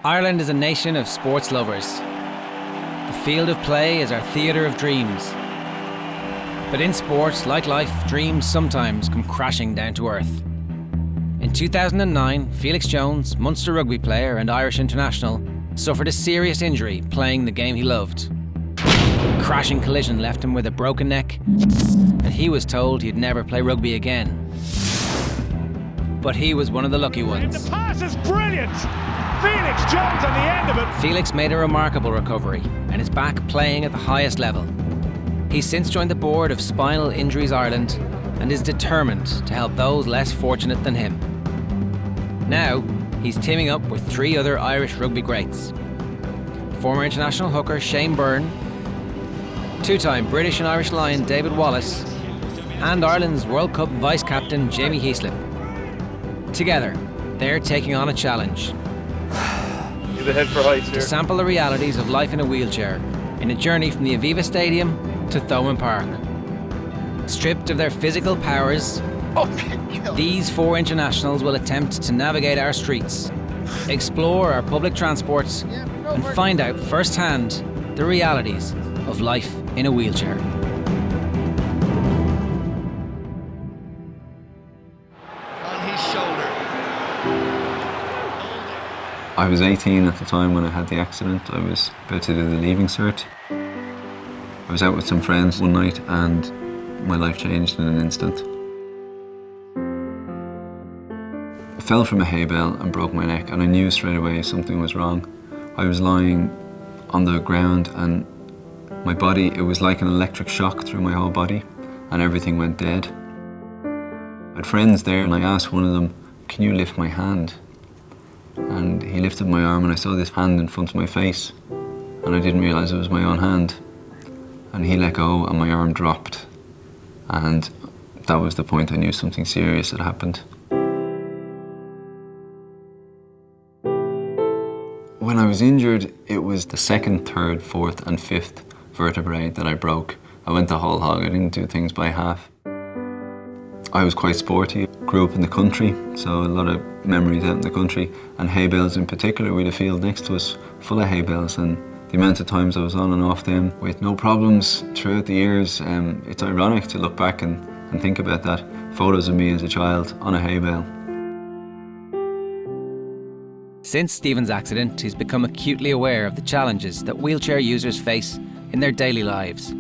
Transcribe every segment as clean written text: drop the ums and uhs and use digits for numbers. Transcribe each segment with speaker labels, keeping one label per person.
Speaker 1: Ireland is a nation of sports lovers. The field of play is our theatre of dreams. But in sport, like life, dreams sometimes come crashing down to earth. In 2009, Felix Jones, Munster rugby player and Irish international, suffered a serious injury playing the game he loved. A crashing collision left him with a broken neck, and he was told he'd never play rugby again. But he was one of the lucky ones.
Speaker 2: The pass is brilliant! Felix Jones on the end of it!
Speaker 1: Felix made a remarkable recovery and is back playing at the highest level. He's since joined the board of Spinal Injuries Ireland and is determined to help those less fortunate than him. Now, he's teaming up with 3 other Irish rugby greats. Former international hooker Shane Byrne, 2-time British and Irish Lion David Wallace, and Ireland's World Cup vice-captain Jamie Heaslip. Together, they're taking on a challenge.
Speaker 3: Need a head for height here.
Speaker 1: To sample the realities of life in a wheelchair in a journey from the Aviva Stadium to Thomond Park. Stripped of their physical powers, these 4 internationals will attempt to navigate our streets, explore our public transports, and find out firsthand the realities of life in a wheelchair.
Speaker 4: I was 18 at the time when I had the accident. I was about to do the leaving cert. I was out with some friends one night and my life changed in an instant. I fell from a hay bale and broke my neck, and I knew straight away something was wrong. I was lying on the ground and my body, it was like an electric shock through my whole body, and everything went dead. I had friends there and I asked one of them, "Can you lift my hand?" And he lifted my arm and I saw this hand in front of my face, and I didn't realise it was my own hand. And he let go and my arm dropped, and that was the point I knew something serious had happened. When I was injured, it was the 2nd, 3rd, 4th and 5th vertebrae that I broke. I went the whole hog, I didn't do things by half. I was quite sporty, grew up in the country, so a lot of memories out in the country, and hay bales in particular. We had a field next to us full of hay bales, and the amount of times I was on and off them with no problems throughout the years, it's ironic to look back and think about that. Photos of me as a child on a hay bale.
Speaker 1: Since Stephen's accident, he's become acutely aware of the challenges that wheelchair users face in their daily lives.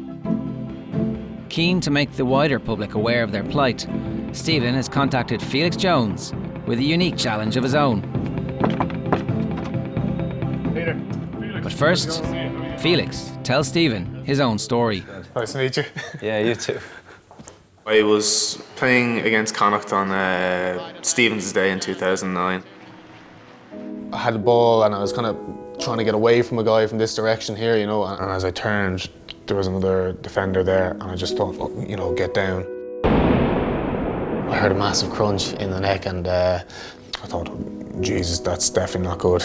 Speaker 1: Keen to make the wider public aware of their plight, Stephen has contacted Felix Jones with a unique challenge of his own.
Speaker 3: Peter.
Speaker 1: But first, Felix tells Stephen his own story.
Speaker 5: Nice to meet you.
Speaker 4: Yeah, you too.
Speaker 5: I was playing against Connacht on Stephen's Day in 2009. I had the ball and I was kind of trying to get away from a guy from this direction here, you know, and as I turned, there was another defender there, and I just thought, oh, you know, get down. I heard a massive crunch in the neck, and I thought, Jesus, that's definitely not good.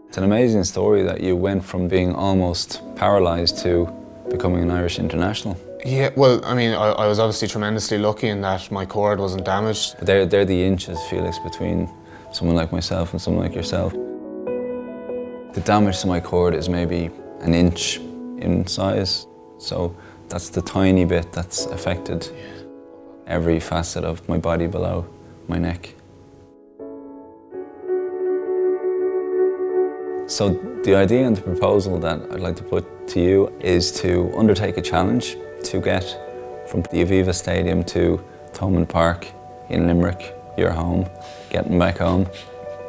Speaker 4: It's an amazing story that you went from being almost paralysed to becoming an Irish international.
Speaker 5: Yeah, well, I mean, I was obviously tremendously lucky in that my cord wasn't damaged.
Speaker 4: They're the inches, Felix, between someone like myself and someone like yourself. The damage to my cord is maybe an inch in size, so that's the tiny bit that's affected every facet of my body below my neck. So the idea and the proposal that I'd like to put to you is to undertake a challenge to get from the Aviva Stadium to Thomond Park in Limerick, your home, getting back home,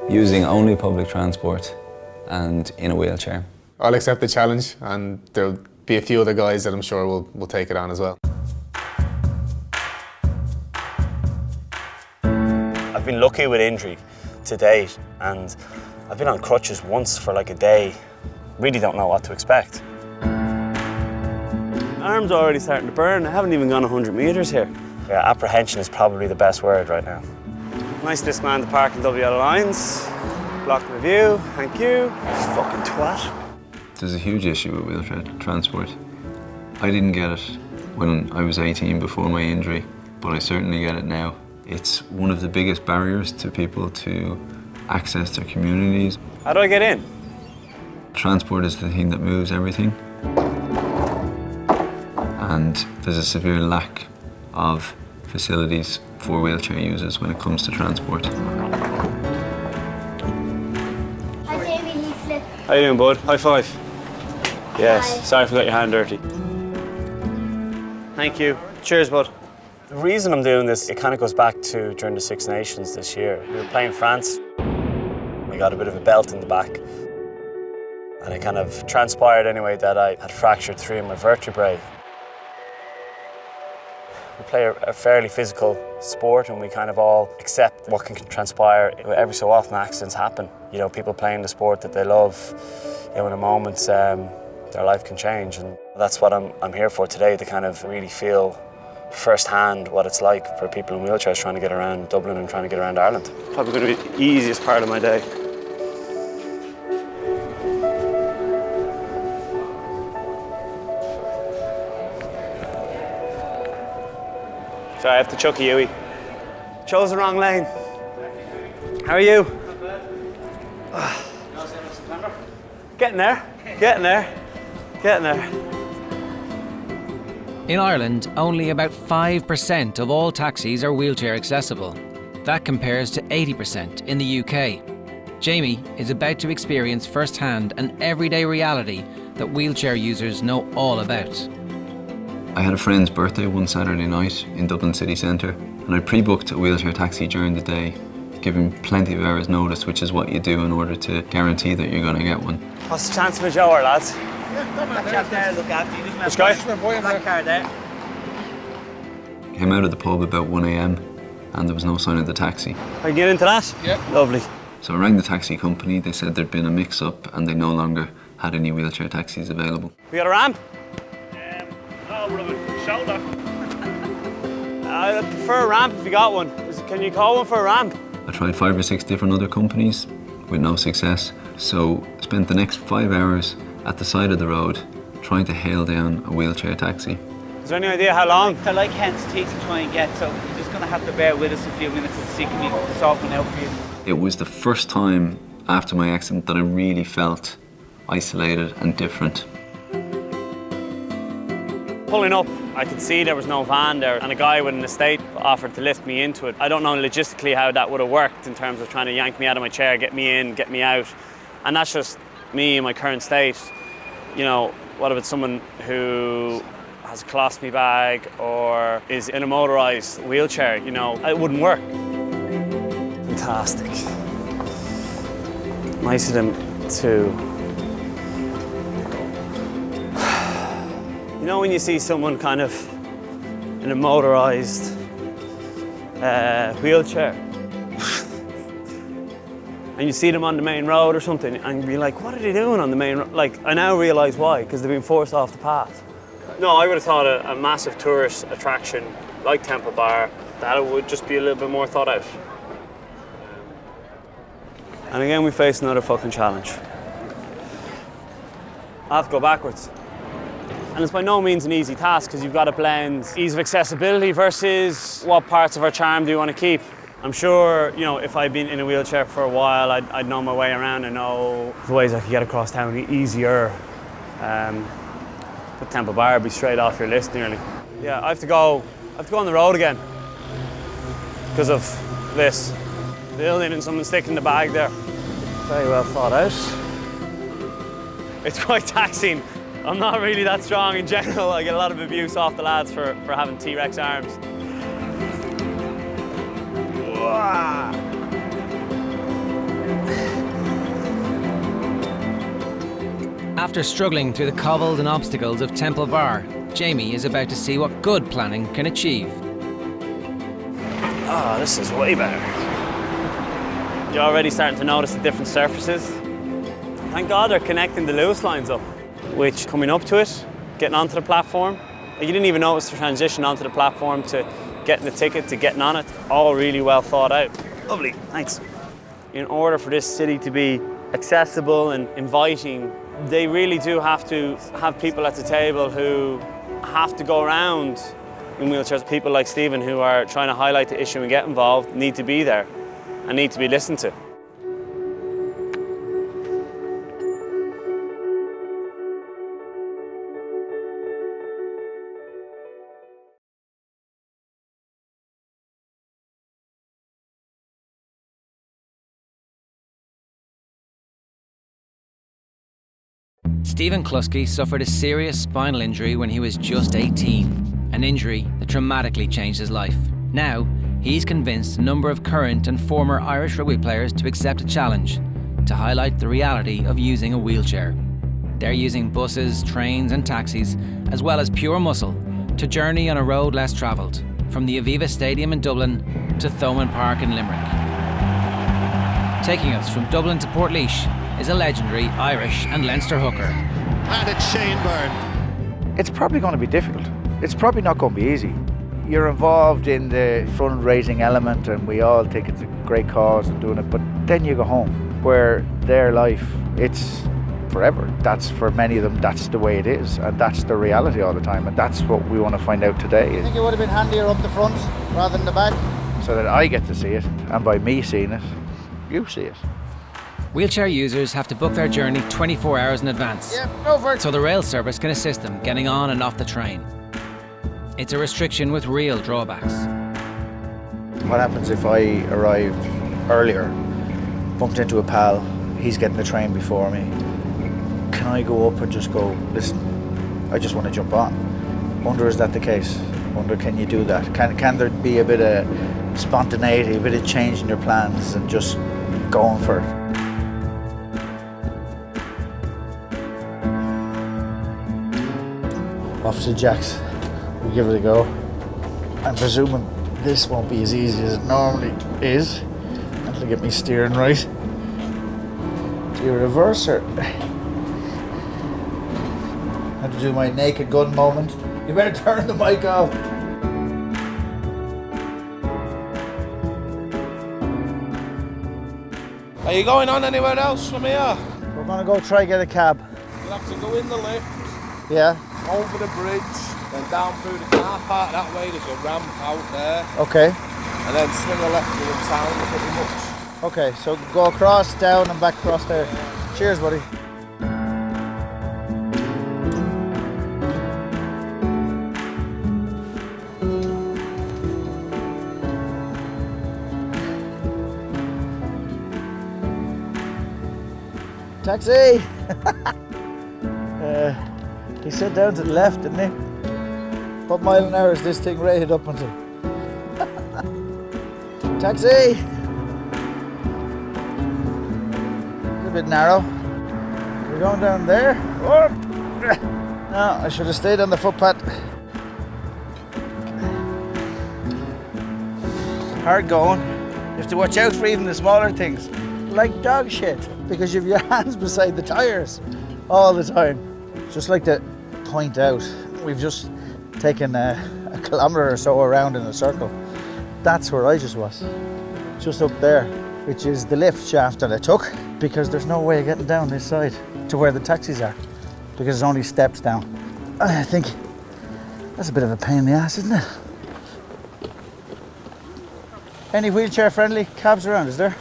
Speaker 4: using only public transport and in a wheelchair.
Speaker 5: I'll accept the challenge, and there'll be a few other guys that I'm sure will take it on as well.
Speaker 6: I've been lucky with injury to date, and I've been on crutches once for like a day. Really don't know what to expect. Arm's already starting to burn. I haven't even gone 100 metres here. Yeah, apprehension is probably the best word right now. Nice to disman the park and double yellow lines. Block review, thank you. Fucking twat.
Speaker 4: There's a huge issue with wheelchair transport. I didn't get it when I was 18 before my injury, but I certainly get it now. It's one of the biggest barriers to people to access their communities.
Speaker 6: How do I get in?
Speaker 4: Transport is the thing that moves everything. And there's a severe lack of facilities for wheelchair users when it comes to transport.
Speaker 7: Hi, Jamie Heaslip.
Speaker 6: How you doing, bud? High five. Yes,
Speaker 7: Hi.
Speaker 6: sorry if I got your hand dirty. Thank you. Cheers, bud. The reason I'm doing this, it kind of goes back to during the Six Nations this year. We were playing France. We got a bit of a belt in the back. And it kind of transpired anyway that I had fractured 3 of my vertebrae. We play a fairly physical sport and we kind of all accept what can transpire. Every so often accidents happen. You know, people playing the sport that they love, you know, in a moment their life can change. And that's what I'm here for today, to kind of really feel firsthand what it's like for people in wheelchairs trying to get around Dublin and trying to get around Ireland. Probably going to be the easiest part of my day. Sorry, I have to chuck a Yui. Chose the wrong lane. How are you? Getting there, getting there, getting there.
Speaker 1: In Ireland, only about 5% of all taxis are wheelchair accessible. That compares to 80% in the UK. Jamie is about to experience firsthand an everyday reality that wheelchair users know all about.
Speaker 4: I had a friend's birthday one Saturday night in Dublin city centre, and I pre-booked a wheelchair taxi during the day, giving plenty of hours notice, which is what you do in order to guarantee that you're going to get one.
Speaker 6: What's the chance of a Joe, lads?
Speaker 8: That chap there, look after you.
Speaker 6: Which guy?
Speaker 8: Black car there.
Speaker 4: Came out of the pub about 1 a.m. and there was no sign of the taxi.
Speaker 6: I can get into that? Yeah. Lovely.
Speaker 4: So I rang the taxi company. They said there'd been a mix-up and they no longer had any wheelchair taxis available.
Speaker 6: We got a ramp?
Speaker 3: No, we're on a shoulder.
Speaker 6: I prefer a ramp if you got one. Can you call one for a ramp?
Speaker 4: I tried 5 or 6 different other companies with no success. So I spent the next 5 hours at the side of the road trying to hail down a wheelchair taxi.
Speaker 6: Is there any idea how long?
Speaker 8: They're like hen's teeth to try and get, so you're just going to have to bear with us a few minutes and see can we sort one out for you.
Speaker 4: It was the first time after my accident that I really felt isolated and different.
Speaker 6: Pulling up, I could see there was no van there, and a guy with an estate offered to lift me into it. I don't know logistically how that would have worked in terms of trying to yank me out of my chair, get me in, get me out. And that's just me in my current state. You know, what about someone who has a colostomy bag or is in a motorised wheelchair? You know, it wouldn't work. Fantastic. Nice of them to... You know when you see someone kind of in a motorised wheelchair and you see them on the main road or something and you're like, what are they doing on the main road? Like, I now realise why, because they've been forced off the path. No, I would have thought a massive tourist attraction like Temple Bar, that it would just be a little bit more thought out. And again, we face another fucking challenge. I have to go backwards. And it's by no means an easy task because you've got to blend ease of accessibility versus what parts of our charm do you want to keep. I'm sure, you know, if I'd been in a wheelchair for a while, I'd know my way around and know the ways I could get across town easier. But Temple Bar would be straight off your list nearly. Yeah, I have to go on the road again because of this building and someone sticking the bag there. Very well thought out. It's quite taxing. I'm not really that strong in general. I get a lot of abuse off the lads for having T-Rex arms.
Speaker 1: After struggling through the cobbles and obstacles of Temple Bar, Jamie is about to see what good planning can achieve.
Speaker 6: Oh, this is way better. You're already starting to notice the different surfaces. Thank God they're connecting the Lewis lines up, which coming up to it, getting onto the platform, you didn't even notice the transition onto the platform to getting the ticket to getting on it, all really well thought out. Lovely, thanks. In order for this city to be accessible and inviting, they really do have to have people at the table who have to go around in wheelchairs. People like Stephen who are trying to highlight the issue and get involved need to be there and need to be listened to.
Speaker 1: Stephen Kluski suffered a serious spinal injury when he was just 18, an injury that dramatically changed his life. Now, he's convinced a number of current and former Irish rugby players to accept a challenge to highlight the reality of using a wheelchair. They're using buses, trains and taxis, as well as pure muscle, to journey on a road less travelled, from the Aviva Stadium in Dublin to Thomond Park in Limerick. Taking us from Dublin to Portlaoise is a legendary Irish and Leinster hooker.
Speaker 9: And it's Shane Byrne.
Speaker 10: It's probably going to be difficult. It's probably not going to be easy. You're involved in the fundraising element and we all think it's a great cause and doing it, but then you go home where their life, it's forever. That's, for many of them, that's the way it is, and that's the reality all the time, and that's what we want to find out today.
Speaker 11: I think it would have been handier up the front rather than the back.
Speaker 10: So that I get to see it, and by me seeing it, you see it.
Speaker 1: Wheelchair users have to book their journey 24 hours in advance, so the rail service can assist them getting on and off the train. It's a restriction with real drawbacks.
Speaker 10: What happens if I arrived earlier, bumped into a pal, he's getting the train before me? Can I go up and just go, listen, I just want to jump on? Wonder, is that the case? Wonder, can you do that? Can there be a bit of spontaneity, a bit of change in your plans and just going for it? Off to Jack's, we'll give it a go. I'm presuming this won't be as easy as it normally is. That'll get me steering right. Do you reverse or? Have to do my naked gun moment. You better turn the mic off.
Speaker 9: Are you going on anywhere else from here?
Speaker 10: We're gonna go try get a cab.
Speaker 9: You'll have to go in the lift,
Speaker 10: Yeah?
Speaker 9: over the bridge, then down through the car park that way. There's a ramp out there,
Speaker 10: Okay.
Speaker 9: and then swing a left to the town pretty much.
Speaker 10: Okay, so go across, down and back across there. Cheers, buddy. Taxi! He said down to the left, didn't he? What mile an hour is this thing rated up until? Taxi! It's a bit narrow. We're going down there. Oh. No, I should have stayed on the footpath. Hard going. You have to watch out for even the smaller things. Like dog shit, because you have your hands beside the tyres all the time. Just like to point out, we've just taken a kilometre or so around in a circle. That's where I just was, just up there, which is the lift shaft that I took, because there's no way of getting down this side to where the taxis are, because there's only steps down. I think that's a bit of a pain in the ass, isn't it? Any wheelchair friendly cabs around, is there?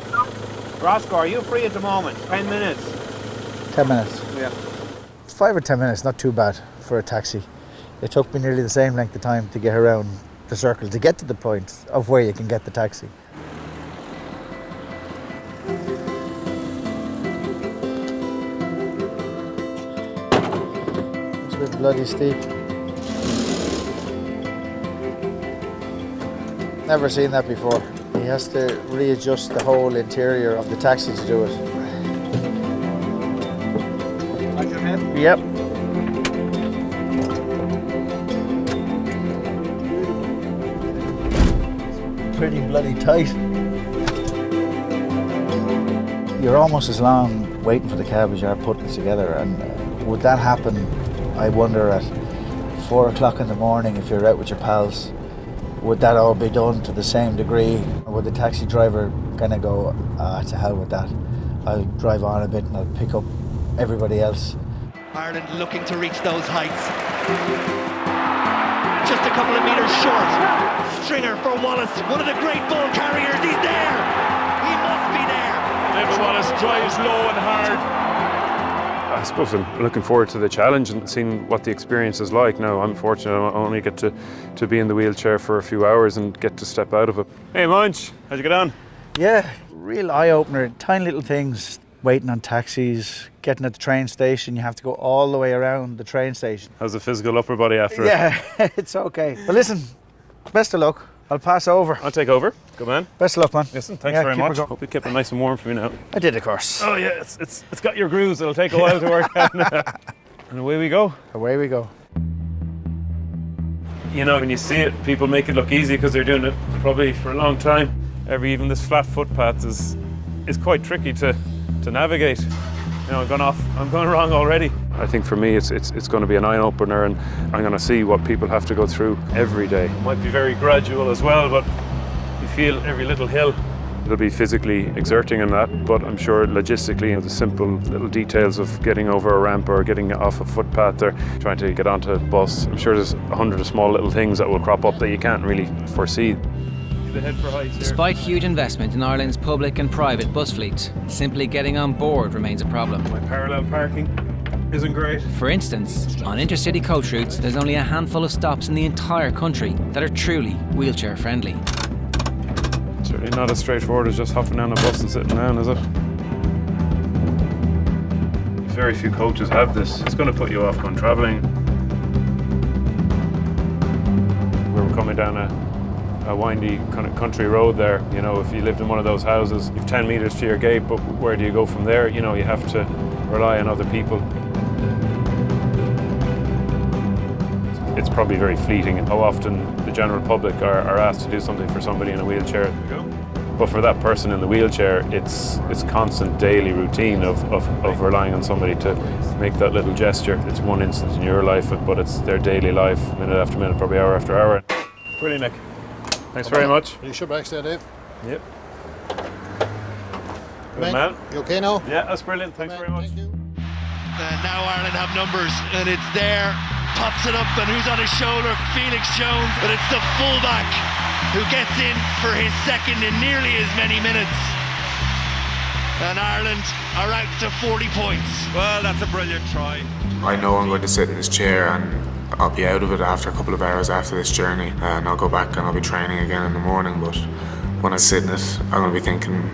Speaker 2: Roscoe, are you free at the moment? 10 minutes.
Speaker 10: 10 minutes.
Speaker 2: Yeah.
Speaker 10: 5 or 10 minutes, not too bad for a taxi. It took me nearly the same length of time to get around the circle to get to the point of where you can get the taxi. It's a bit bloody steep. Never seen that before. He has to readjust the whole interior of the taxi to do it.
Speaker 2: Got your head?
Speaker 10: Yep. Pretty bloody tight. You're almost as long waiting for the cab as you are putting it together, and would that happen, I wonder, at 4 o'clock in the morning if you're out with your pals? Would that all be done to the same degree? Or would the taxi driver kind of go, to hell with that, I'll drive on a bit and I'll pick up everybody else?
Speaker 12: Ireland looking to reach those heights. Just a couple of metres short. Stringer for Wallace, one of the great ball carriers. He's there. He must be there.
Speaker 3: David Wallace drives low and hard.
Speaker 13: I suppose I'm looking forward to the challenge and seeing what the experience is like. Now, I'm fortunate I only get to be in the wheelchair for a few hours and get to step out of it. Hey, Munch, how'd you get on?
Speaker 10: Yeah, real eye-opener, tiny little things waiting on taxis, getting at the train station. You have to go all the way around the train station.
Speaker 13: How's the physical upper body after it?
Speaker 10: Yeah, it's okay. But listen, best of luck. I'll pass over.
Speaker 13: I'll take over. Good man.
Speaker 10: Best of luck, man.
Speaker 13: Listen, thanks very much. Hope you kept it nice and warm for me now.
Speaker 10: I did, of course.
Speaker 13: Oh yeah, it's got your grooves. It'll take a while to work out. And away we go.
Speaker 10: Away we go.
Speaker 13: You know, when you see it, people make it look easy because they're doing it probably for a long time. Even this flat footpath is quite tricky to navigate. You know, I'm going wrong already. I think for me it's going to be an eye-opener, and I'm going to see what people have to go through every day. It might be very gradual as well, but you feel every little hill. It'll be physically exerting in that, but I'm sure logistically, the simple little details of getting over a ramp or getting off a footpath or trying to get onto a bus, I'm sure there's 100 of small little things that will crop up that you can't really foresee.
Speaker 1: Despite huge investment in Ireland's public and private bus fleet, simply getting on board remains a problem.
Speaker 13: My parallel parking isn't great.
Speaker 1: For instance, on intercity coach routes, there's only a handful of stops in the entire country that are truly wheelchair friendly.
Speaker 13: Certainly not as straightforward as just hopping on a bus and sitting down, is it? Very few coaches have this. It's going to put you off on travelling. We were coming down a windy kind of country road there. You know, if you lived in one of those houses, you've 10 metres to your gate, but where do you go from there? You know, you have to rely on other people. It's probably very fleeting how often the general public are asked to do something for somebody in a wheelchair. But for that person in the wheelchair, it's constant daily routine of relying on somebody to make that little gesture. It's one instance in your life, but it's their daily life, minute after minute, probably hour after hour. Brilliant, Nick. Thanks very much.
Speaker 11: Are you sure back there, Dave?
Speaker 13: Yep. Good man.
Speaker 11: You okay now?
Speaker 13: Yeah, that's brilliant. Thanks very much.
Speaker 12: Now Ireland have numbers, and it's there. Pops it up, and who's on his shoulder? Felix Jones. But it's the fullback who gets in for his second in nearly as many minutes. And Ireland are out to 40 points.
Speaker 3: Well, that's a brilliant try.
Speaker 5: I know I'm going to sit in this chair and I'll be out of it after a couple of hours after this journey, and I'll go back and I'll be training again in the morning. But when I sit in it, I'm going to be thinking,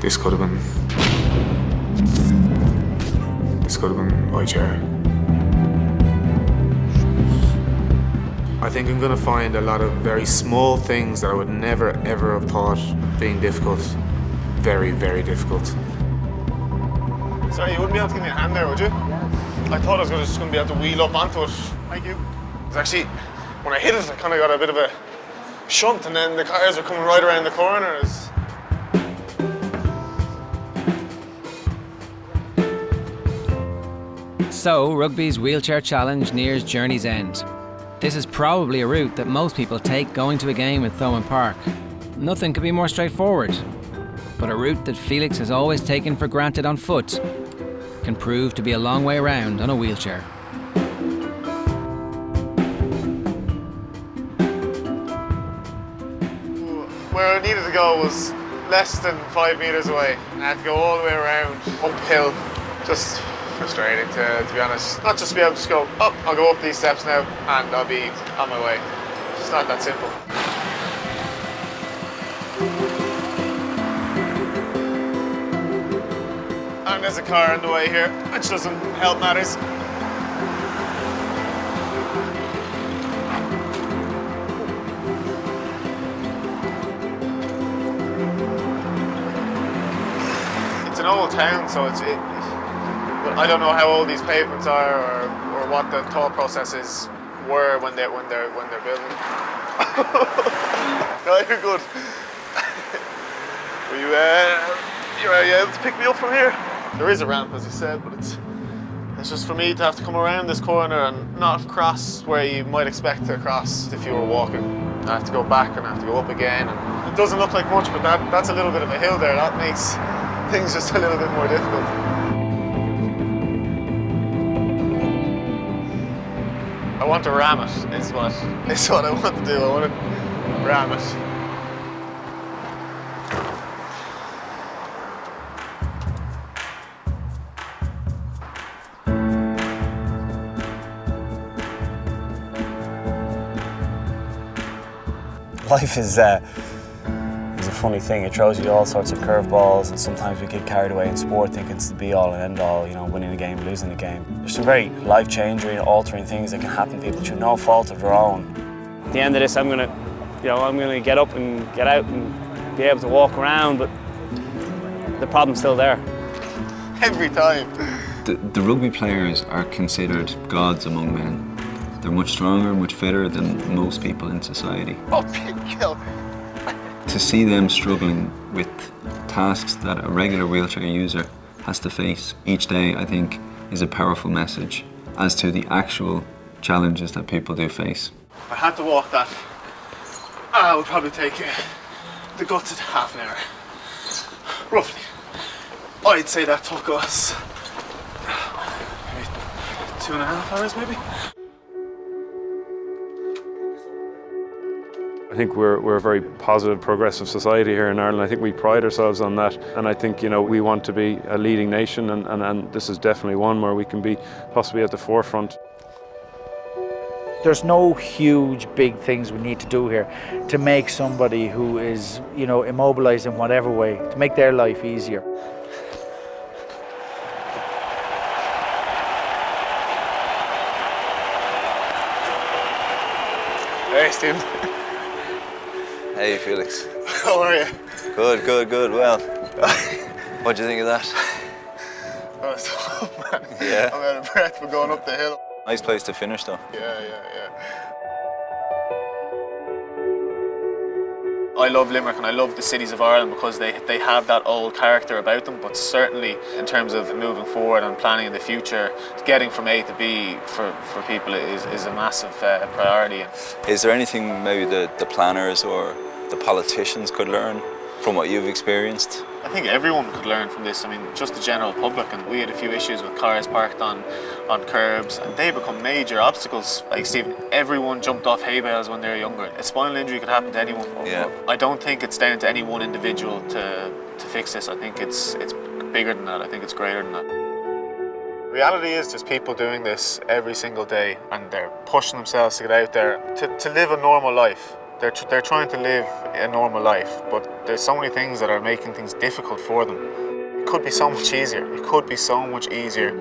Speaker 5: this could have been my chair. I think I'm going to find a lot of very small things that I would never ever have thought being difficult, very, very difficult.
Speaker 14: Sorry, you wouldn't be able to give me a hand there, would you? I thought I was just going to be able to wheel up onto it. Thank you. Because actually, when I hit it, I kind of got a bit of a shunt, and then the cars are coming right around the corners.
Speaker 1: So, Rugby's wheelchair challenge nears journey's end. This is probably a route that most people take going to a game at Thomond Park. Nothing could be more straightforward. But a route that Felix has always taken for granted on foot can prove to be a long way around on a wheelchair.
Speaker 14: Where I needed to go was less than 5 metres away. I had to go all the way around, uphill. Just frustrating, to be honest. Not just be able to just go up, I'll go up these steps now and I'll be on my way. It's not that simple. And there's a car on the way here, which doesn't help matters. It's an old town, so I don't know how old these pavements are, or what the thought processes were when they're building. No, you're good. Were you able to pick me up from here? There is a ramp, as you said, but it's just for me to have to come around this corner and not cross where you might expect to cross if you were walking. I have to go back and I have to go up again. And it doesn't look like much, but that's a little bit of a hill there. That makes things just a little bit more difficult. I want to ram it, is what I want to do. I want to ram it.
Speaker 6: Life is a funny thing. It throws you all sorts of curveballs, and sometimes we get carried away in sport thinking it's the be-all and end-all, you know, winning a game, losing a game. There's some very life-changing, altering things that can happen to people through no fault of their own. At the end of this, I'm gonna get up and get out and be able to walk around, but the problem's still there.
Speaker 14: Every time.
Speaker 4: The rugby players are considered gods among men. They're much stronger, much fitter than most people in society.
Speaker 14: Oh, big kill.
Speaker 4: To see them struggling with tasks that a regular wheelchair user has to face each day, I think, is a powerful message as to the actual challenges that people do face.
Speaker 14: If I had to walk that, it would probably take the guts of half an hour. Roughly. I'd say that took us maybe 2.5 hours, maybe.
Speaker 13: I think we're a very positive, progressive society here in Ireland. I think we pride ourselves on that, and I think, you know, we want to be a leading nation, and this is definitely one where we can be possibly at the forefront.
Speaker 10: There's no huge, big things we need to do here to make somebody who is, you know, immobilised in whatever way, to make their life easier.
Speaker 14: Hey, Stephen.
Speaker 15: Hey, Felix.
Speaker 14: How are you?
Speaker 15: Good, good, good. Well, what'd you think of that?
Speaker 14: Oh, it's tough, man.
Speaker 15: Yeah.
Speaker 14: I'm out of breath for going up the hill.
Speaker 15: Nice place to finish, though.
Speaker 14: Yeah. I love Limerick and I love the cities of Ireland because they have that old character about them, but certainly in terms of moving forward and planning in the future, getting from A to B for people is a massive priority.
Speaker 15: Is there anything maybe the planners or the politicians could learn from what you've experienced?
Speaker 14: I think everyone could learn from this. I mean, just the general public, and we had a few issues with cars parked on curbs, and they become major obstacles. Like Stephen, everyone jumped off hay bales when they were younger. A spinal injury could happen to anyone.
Speaker 15: Yeah.
Speaker 14: I don't think it's down to any one individual to fix this. I think it's bigger than that. I think it's greater than that. Reality is there's people doing this every single day, and they're pushing themselves to get out there to live a normal life. They're trying to live a normal life, but there's so many things that are making things difficult for them. It could be so much easier. It could be so much easier.